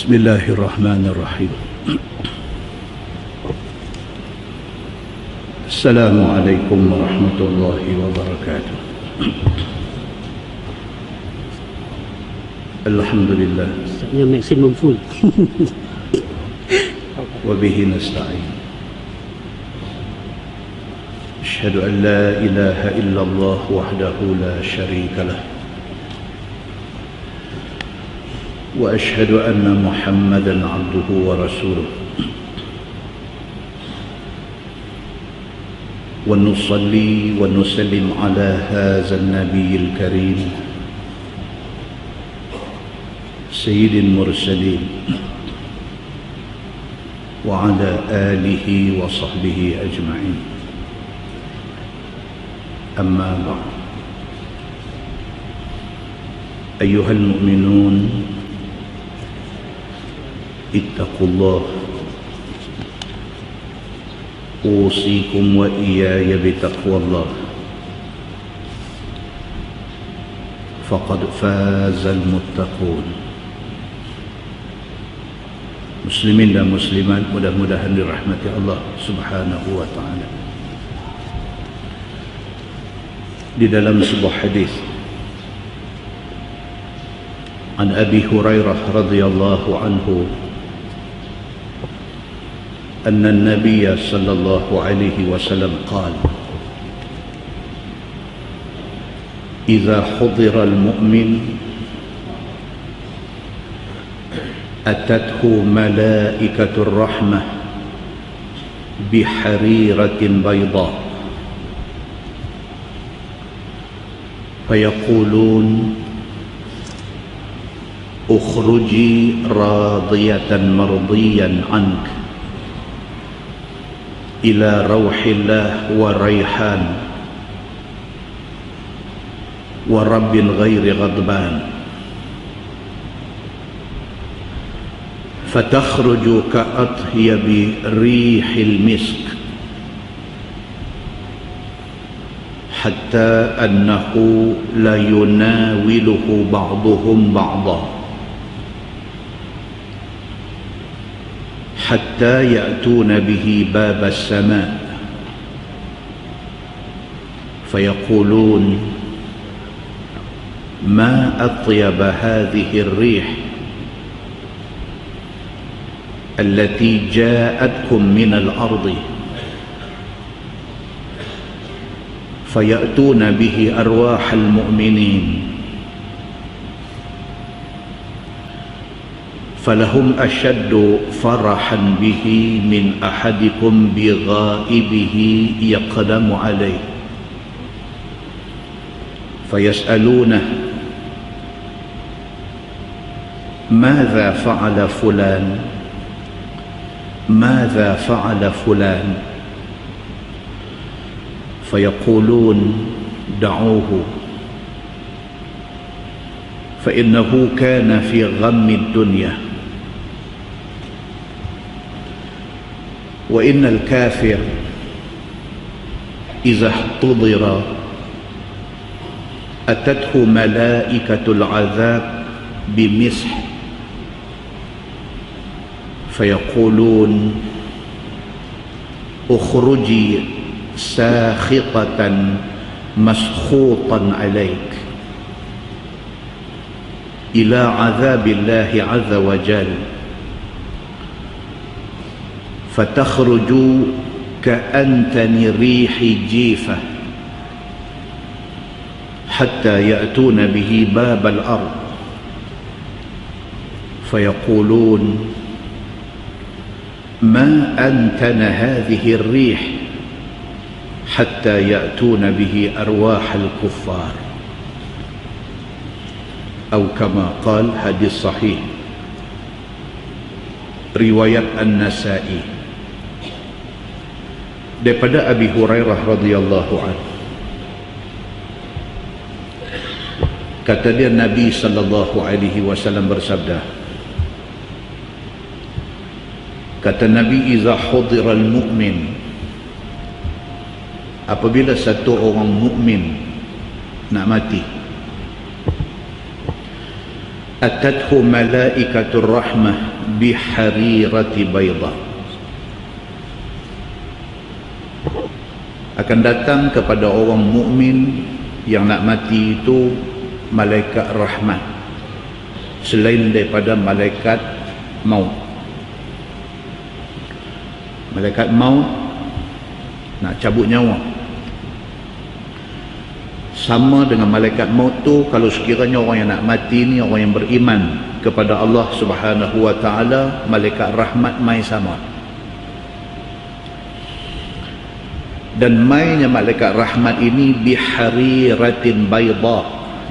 Bismillahirrahmanirrahim. Assalamualaikum warahmatullahi wabarakatuh. Alhamdulillah. Yang maksimum full. Wabihi nasta'in. Asyhadu an la ilaha illallah wahdahu la syarika lah. وأشهد أن محمدًا عبده ورسوله ونصلي ونسلم على هذا النبي الكريم سيد المرسلين وعلى آله وصحبه أجمعين. أما بعد، أيها المؤمنون، اتقوا الله. أوصيكم وإياي بتقوى الله، فقد فاز المتقون. Muslimin dan muslimat, mudah-mudahan dirahmati Allah Subhanahu wa ta'ala. Di dalam sebuah hadis an Abi Hurairah radhiyallahu anhu, أن النبي صلى الله عليه وسلم قال: إذا حضر المؤمن أتته ملائكة الرحمة بحريرة بيضاء فيقولون: اخرجي راضية مرضيا عنك إلى روح الله وريحان ورب غير غضبان، فتخرج كأطيب ريح المسك، حتى أنه لا يناوله بعضهم بعضا، حتى يأتون به باب السماء فيقولون: ما أطيب هذه الريح التي جاءتكم من الأرض، فيأتون به أرواح المؤمنين فلهم أشد فرحا به من أحدكم بغائبه يقدم عليه، فيسألونه: ماذا فعل فلان؟ ماذا فعل فلان؟ فيقولون: دعوه، فإنه كان في غم الدنيا. وإن الكافر إذا احتضر أتته ملائكة العذاب بمسح فيقولون: اخرجي ساخطة مسخوطا عليك إلى عذاب الله عز وجل، فتخرج كأنتن ريح جيفة، حتى يأتون به باب الأرض فيقولون: ما أنتن هذه الريح، حتى يأتون به أرواح الكفار، أو كما قال. Hadis sahih riwayat An-Nasa'i daripada Abi Hurairah radhiyallahu anhu, kata dia, Nabi sallallahu alaihi wasallam bersabda, kata Nabi, iza hudiral mu'min, apabila satu orang mukmin nak mati, atathu malaikatur rahmah biharirati bayda, akan datang kepada orang mukmin yang nak mati itu malaikat rahmat selain daripada malaikat maut. Malaikat maut nak cabut nyawa. Sama dengan malaikat maut tu, kalau sekiranya orang yang nak mati ni orang yang beriman kepada Allah Subhanahu wa taala, malaikat rahmat mai sama. Dan mainnya malaikat rahmat ini bihariratin bayda,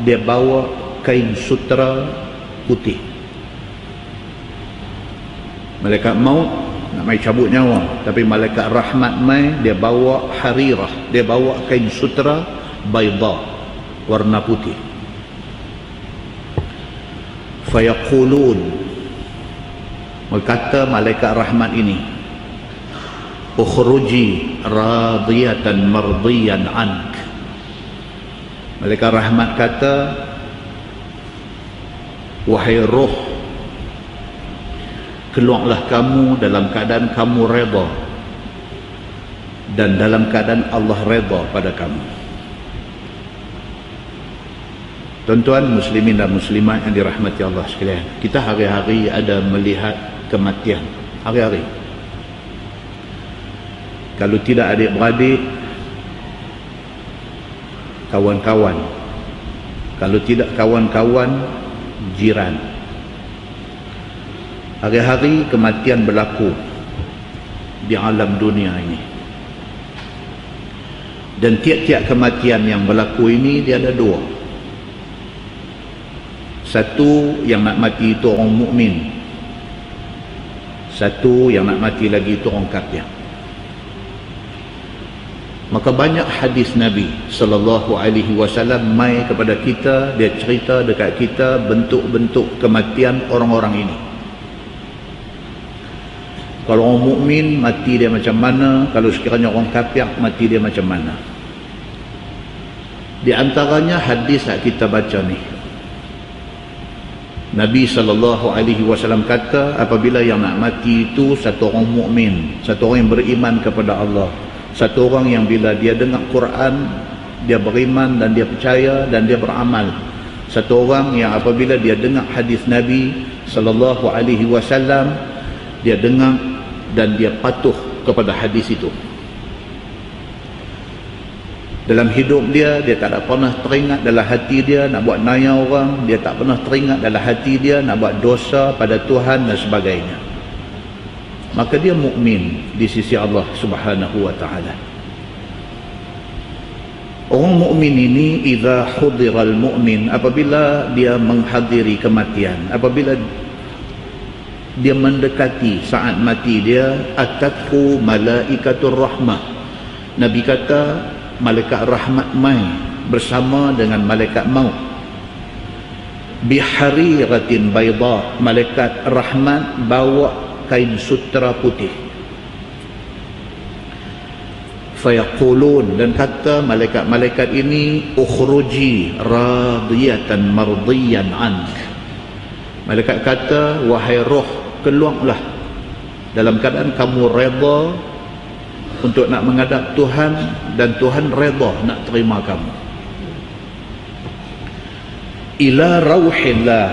dia bawa kain sutra putih. Malaikat maut nak mai cabut nyawa, tapi malaikat rahmat mai dia bawa harirah, dia bawa kain sutra bayda, warna putih. Fayaqulun, berkata malaikat rahmat ini, ukhruji radiyatan mardiyan ank. Malaikat rahmat kata, wahai roh, keluarlah kamu dalam keadaan kamu redha dan dalam keadaan Allah redha pada kamu. Tuan-tuan muslimin dan muslimat yang dirahmati Allah sekalian, kita hari-hari ada melihat kematian, hari-hari. Kalau tidak adik-beradik, kawan-kawan. Kalau tidak kawan-kawan, jiran. Hari-hari kematian berlaku di alam dunia ini. Dan tiap-tiap kematian yang berlaku ini dia ada dua. Satu yang nak mati itu orang mukmin. Satu yang nak mati lagi itu orang kafir. Maka banyak hadis Nabi sallallahu alaihi wasallam mai kepada kita, dia cerita dekat kita bentuk-bentuk kematian orang-orang ini. Kalau orang mukmin mati dia macam mana, kalau sekiranya orang kafir mati dia macam mana. Di antaranya hadis yang kita baca ni, Nabi SAW kata, apabila yang nak mati itu satu orang mukmin, satu orang yang beriman kepada Allah, satu orang yang bila dia dengar Quran dia beriman dan dia percaya dan dia beramal, satu orang yang apabila dia dengar hadis Nabi SAW, dia dengar dan dia patuh kepada hadis itu. Dalam hidup dia tak ada pernah teringat dalam hati dia nak buat naya orang, dia tak pernah teringat dalam hati dia nak buat dosa pada Tuhan dan sebagainya. Maka dia mukmin di sisi Allah Subhanahu wa taala. Orang mukmin ini idza hudiral mu'min, apabila dia menghadiri kematian, apabila dia mendekati saat mati dia, atathu malaikatur rahmah. Nabi kata malaikat rahmat mai bersama dengan malaikat maut. Bihariratin bayda, malaikat rahmat bawa kain sutra putih. Fayaqulun, dan kata malaikat-malaikat ini, ukhruji radiyatan mardiyan ank. Malaikat kata, wahai roh, keluarlah dalam keadaan kamu redha untuk nak menghadap Tuhan dan Tuhan redha nak terima kamu. Ila rauhillah,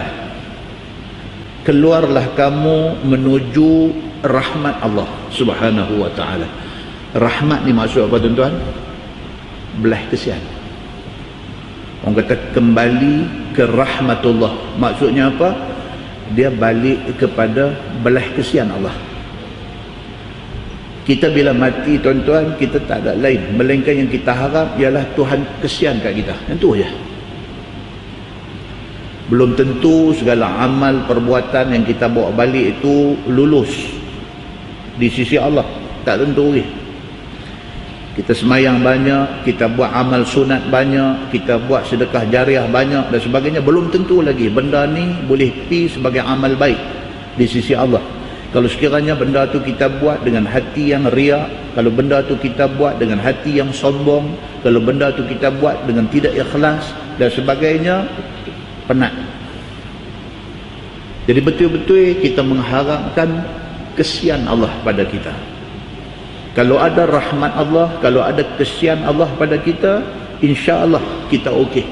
keluarlah kamu menuju rahmat Allah Subhanahu wa taala. Rahmat ni maksud apa tuan-tuan? Belah kesian. Orang kata kembali ke rahmatullah, maksudnya apa? Dia balik kepada belah kesian Allah. Kita bila mati tuan-tuan, kita tak ada lain melainkan yang kita harap ialah Tuhan kesian kat kita. Yang tu je. Belum tentu segala amal perbuatan yang kita bawa balik itu lulus di sisi Allah. Tak tentu lagi. Kita semayang banyak, kita buat amal sunat banyak, kita buat sedekah jariah banyak dan sebagainya, belum tentu lagi benda ni boleh pi sebagai amal baik di sisi Allah. Kalau sekiranya benda tu kita buat dengan hati yang riak, kalau benda tu kita buat dengan hati yang sombong, kalau benda tu kita buat dengan tidak ikhlas dan sebagainya, penat. Jadi betul-betul kita mengharapkan kesian Allah pada kita. Kalau ada rahmat Allah, kalau ada kesian Allah pada kita, insya-Allah kita okey.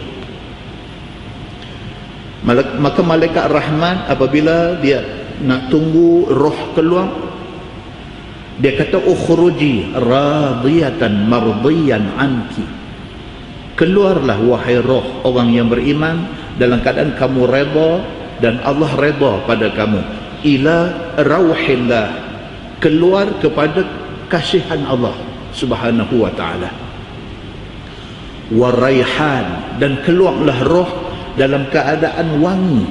Maka malaikat rahmat apabila dia nak tunggu roh keluar, dia kata ukhruji radiyatan mardiyan anki. Keluarlah wahai roh orang yang beriman dalam keadaan kamu redha dan Allah redha pada kamu. Ila rauhillah, keluar kepada kasihan Allah Subhanahu wa taala. Wa raihan, dan keluarlah roh dalam keadaan wangi.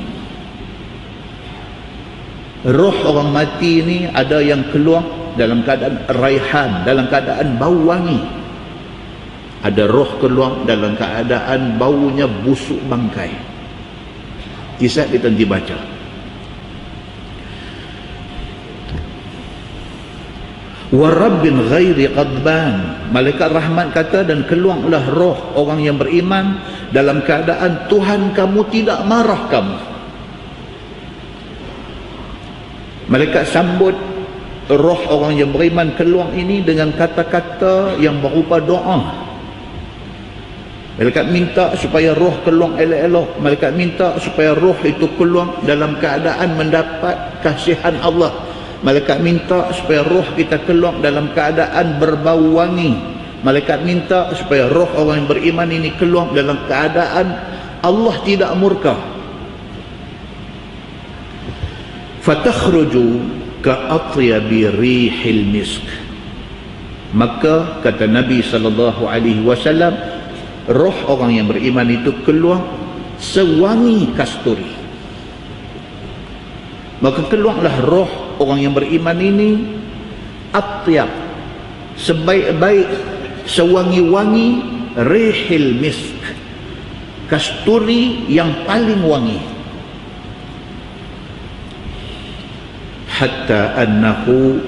Roh orang mati ni ada yang keluar dalam keadaan raihan, dalam keadaan bau wangi. Ada roh keluar dalam keadaan baunya busuk bangkai. Kisah kita nanti baca. Wa rabbin ghairi qadban, malaikat rahmat kata, dan keluarlah roh orang yang beriman dalam keadaan Tuhan kamu tidak marah kamu. Malaikat sambut roh orang yang beriman keluar ini dengan kata-kata yang berupa doa. Malaikat minta supaya roh keluar elok-elok. Malaikat minta supaya roh itu keluar dalam keadaan mendapat kasihan Allah. Malaikat minta supaya roh kita keluar dalam keadaan berbau wangi. Malaikat minta supaya roh orang yang beriman ini keluar dalam keadaan Allah tidak murka. Fatakhruju ka'atyabi rihil misk. Maka kata Nabi SAW, roh orang yang beriman itu keluar sewangi kasturi. Maka keluarlah roh orang yang beriman ini atyab, sebaik-baik, sewangi-wangi rihil misk, kasturi yang paling wangi. Hatta annahu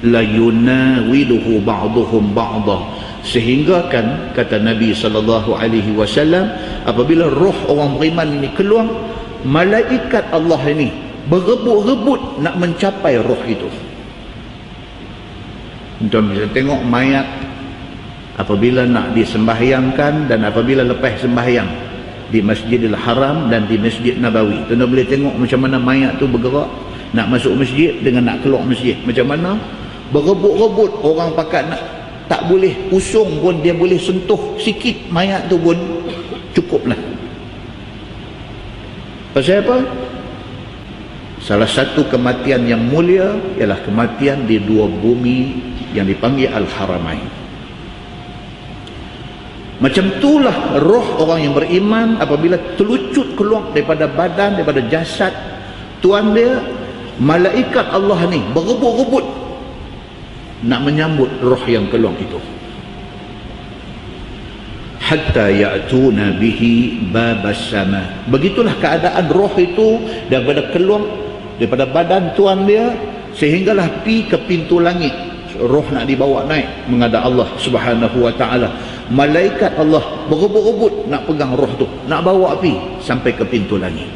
la yunawiluhu ba'duhum ba'dah, sehingga kan kata Nabi SAW, apabila roh orang beriman ini keluar, malaikat Allah ini berebut-rebut nak mencapai roh itu. Tuan bisa tengok mayat apabila nak disembahyangkan dan apabila lepas sembahyang di Masjidil Haram dan di Masjid Nabawi. Tuan boleh tengok macam mana mayat tu bergerak nak masuk masjid dengan nak keluar masjid. Macam mana berebut-rebut, orang pakat nak tak boleh usung pun dia boleh sentuh sikit mayat tu pun cukuplah. Pasal apa? Salah satu kematian yang mulia ialah kematian di dua bumi yang dipanggil Al-Haramain. Macam itulah roh orang yang beriman apabila terlucut keluar daripada badan, daripada jasad tuan dia, malaikat Allah ni berebut-rebut nak menyambut roh yang keluar itu. Hatta ya'tuna bihi babas sama. Begitulah keadaan roh itu daripada keluar daripada badan tuan dia sehinggalah pi ke pintu langit. Roh nak dibawa naik menghadap Allah Subhanahu wa taala. Malaikat Allah berebut-rebut nak pegang roh tu, nak bawa pi sampai ke pintu langit.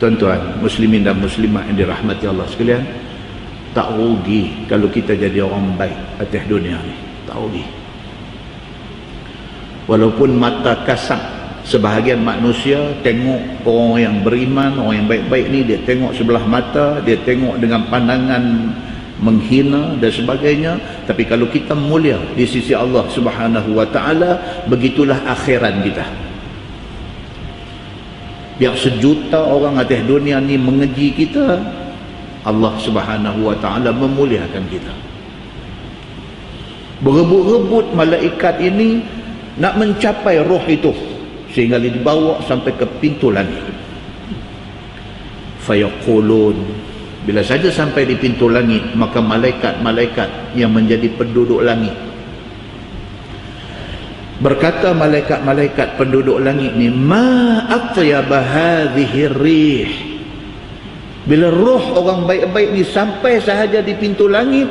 Tuan-tuan muslimin dan muslimat yang dirahmati Allah sekalian, tak rugi kalau kita jadi orang baik atas dunia ni. Tak rugi. Walaupun mata kasar sebahagian manusia tengok orang yang beriman, orang yang baik-baik ni, dia tengok sebelah mata, dia tengok dengan pandangan menghina dan sebagainya, tapi kalau kita mulia di sisi Allah Subhanahu wa taala, begitulah akhiran kita. Biar sejuta orang atas dunia ni mengeji kita, Allah Subhanahu wa taala memuliakan kita. Berebut-rebut malaikat ini nak mencapai roh itu sehingga dibawa sampai ke pintu langit. Fayaqulun, bila saja sampai di pintu langit, maka malaikat-malaikat yang menjadi penduduk langit berkata, malaikat-malaikat penduduk langit ni, ma atyaba hadhihi rih. Bila roh orang baik-baik ni sampai sahaja di pintu langit,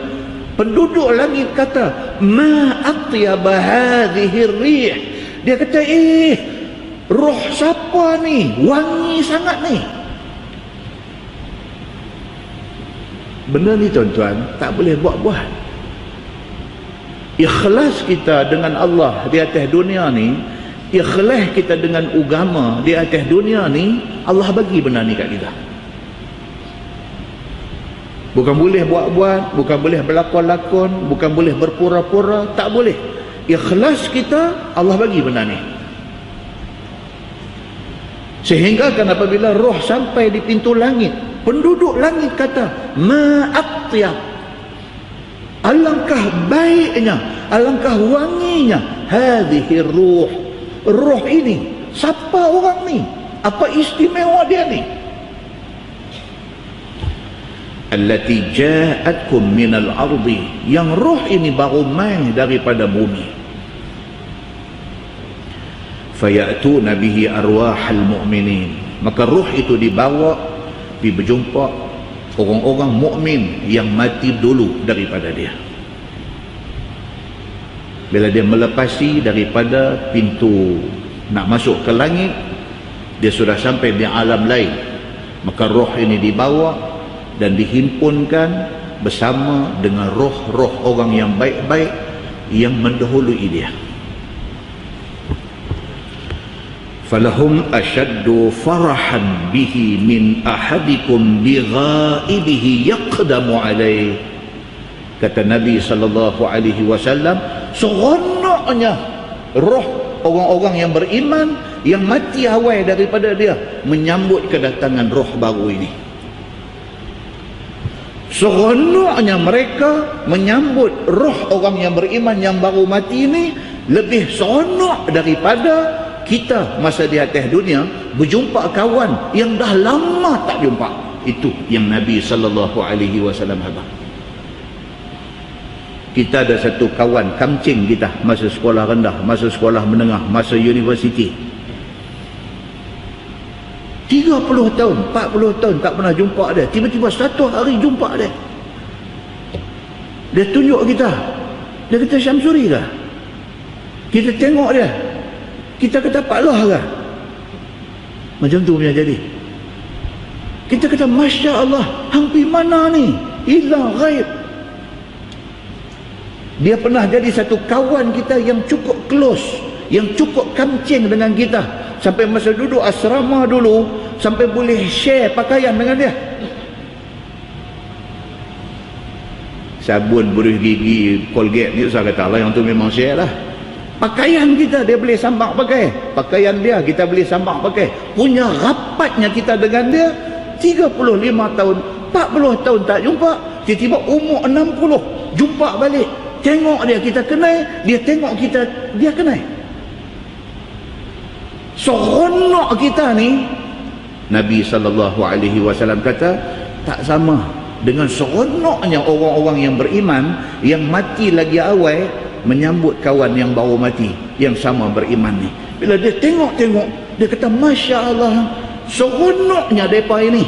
penduduk langit kata, ma atyaba hadhihi rih. Dia kata, roh siapa ni? Wangi sangat ni. Benda ni tuan-tuan tak boleh buat-buat. Ikhlas kita dengan Allah di atas dunia ni, ikhlas kita dengan agama di atas dunia ni, Allah bagi benda ni kat kita. Bukan boleh buat-buat, bukan boleh berlakon-lakon, bukan boleh berpura-pura, tak boleh. Ikhlas kita, Allah bagi benda ni. Sehingga kan apabila roh sampai di pintu langit, penduduk langit kata, ma'atyab, alangkah baiknya, alangkah wanginya hadhihi ruh, roh ini. Siapa orang ni? Apa istimewa dia ni? Allati ja'atkum minal ardi, yang roh ini baru main daripada bumi. Fayatuna bihi arwahal mu'minin, maka roh itu dibawa pergi berjumpa orang-orang mukmin yang mati dulu daripada dia. Bila dia melepasi daripada pintu nak masuk ke langit, dia sudah sampai di alam lain, maka roh ini dibawa dan dihimpunkan bersama dengan roh-roh orang yang baik-baik yang mendahului dia. Falahum ashaddu farahan bihi min ahadikum bighaibihi yaqdamu alaih. Kata Nabi SAW, seronoknya roh orang-orang yang beriman yang mati awal daripada dia menyambut kedatangan roh baru ini. Seronoknya mereka menyambut roh orang yang beriman yang baru mati ini lebih seronok daripada kita masa di atas dunia berjumpa kawan yang dah lama tak jumpa. Itu yang Nabi SAW habaq. Kita ada satu kawan kamcing kita masa sekolah rendah, masa sekolah menengah, masa universiti. 30 tahun, 40 tahun tak pernah jumpa dia. Tiba-tiba satu hari jumpa dia. Dia tunjuk kita. Dia kata, Syamsuri ke? Kita tengok dia. Kita kata, Pak Loh ke? Macam tu punya jadi. Kita kata, Masya Allah, hang pi mana ni? Ila ghaib. Dia pernah jadi satu kawan kita yang cukup close, yang cukup kamcing dengan kita. Sampai masa duduk asrama dulu, sampai boleh share pakaian dengan dia. Sabun, buruh gigi, Colgate ni saya kata lah, yang tu memang share lah. Pakaian kita dia boleh sambak pakai, pakaian dia kita boleh sambak pakai. Punya rapatnya kita dengan dia 35 tahun, 40 tahun tak jumpa, tiba-tiba umur 60 jumpa balik. Tengok dia, kita kenal, dia tengok kita, dia kenal. Seronok kita ni, Nabi SAW kata, tak sama dengan seronoknya orang-orang yang beriman yang mati lagi awal menyambut kawan yang baru mati yang sama beriman ni. Bila dia tengok-tengok, dia kata, Masya Allah, seronoknya mereka ini.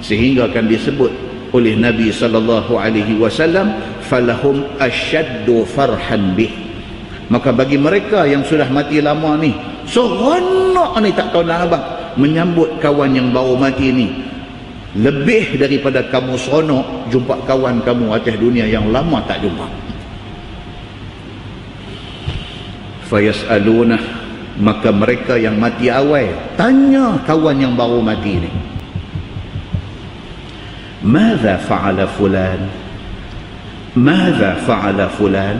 Sehingga akan disebut oleh Nabi SAW, falahum asyaddu farhan bih. Maka bagi mereka yang sudah mati lama ni, seronok ni tak tahu nak abang menyambut kawan yang baru mati ni, lebih daripada kamu seronok jumpa kawan kamu atas dunia yang lama tak jumpa. Fayas'alunah, maka mereka yang mati awal tanya kawan yang baru mati ni, Madza fa'ala fulan? Madza fa'ala fulan?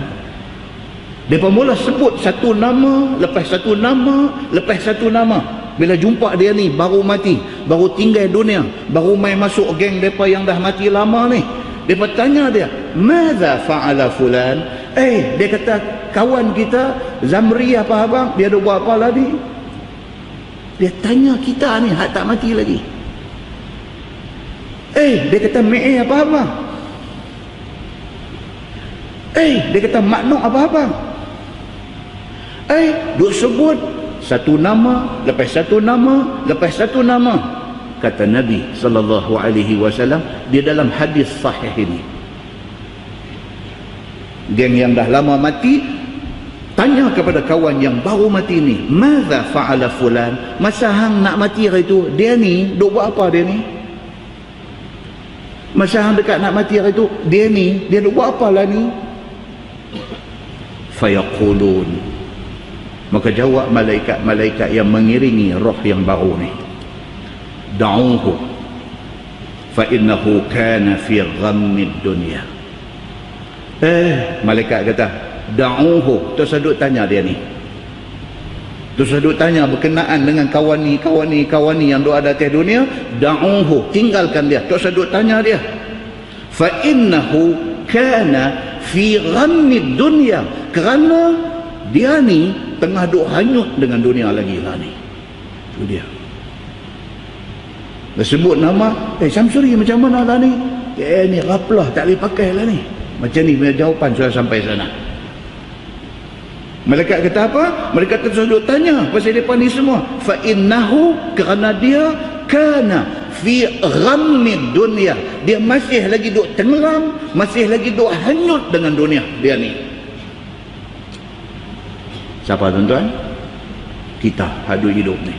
Mereka mula sebut satu nama, lepas satu nama, lepas satu nama. Bila jumpa dia ni, baru mati, baru tinggal dunia, baru main masuk geng mereka yang dah mati lama ni. Mereka tanya dia, Madza fa'ala fulan? Dia kata, kawan kita, Zamri apa abang, dia ada buat apa lagi? Dia tanya kita ni, hak tak mati lagi. Dia kata, Me'e apa abang? Dia kata, Maknuk apa abang? Duk sebut satu nama, lepas satu nama, lepas satu nama. Kata Nabi SAW di dalam hadis sahih ini, geng yang dah lama mati tanya kepada kawan yang baru mati ni, madza fa'ala fulan, masa hang nak mati hari tu, dia ni duk buat apa dia ni? Masa hang dekat nak mati hari tu, dia ni, dia duk buat apa lah ni? Fayaqulun, maka jawab malaikat-malaikat yang mengiringi roh yang baru ni, da'uhu fa innahu kana fi ghammid dunya. Malaikat kata, da'uhu, terus duk tanya dia ni, terus duk tanya berkenaan dengan kawan ni yang duk ada atas dunia. Da'uhu, tinggalkan dia, terus duk tanya dia, fa innahu kana fi ghammid dunya, kerana dia ni tengah duk hanyut dengan dunia lagi lah ni. Itu dia. Dia sebut nama, Syamsuri macam mana lah ni? Ni raplah, tak boleh pakai lah ni. Macam ni punya jawapan sudah sampai sana. Malaikat kata apa? Malaikat terus duk tanya pasal depan ni semua. Fa innahu, kerana dia kana fi ghammid dunya, dia masih lagi duk tenggelam, masih lagi duk hanyut dengan dunia dia ni. Siapa tuan-tuan? Kita hadu hidup ni.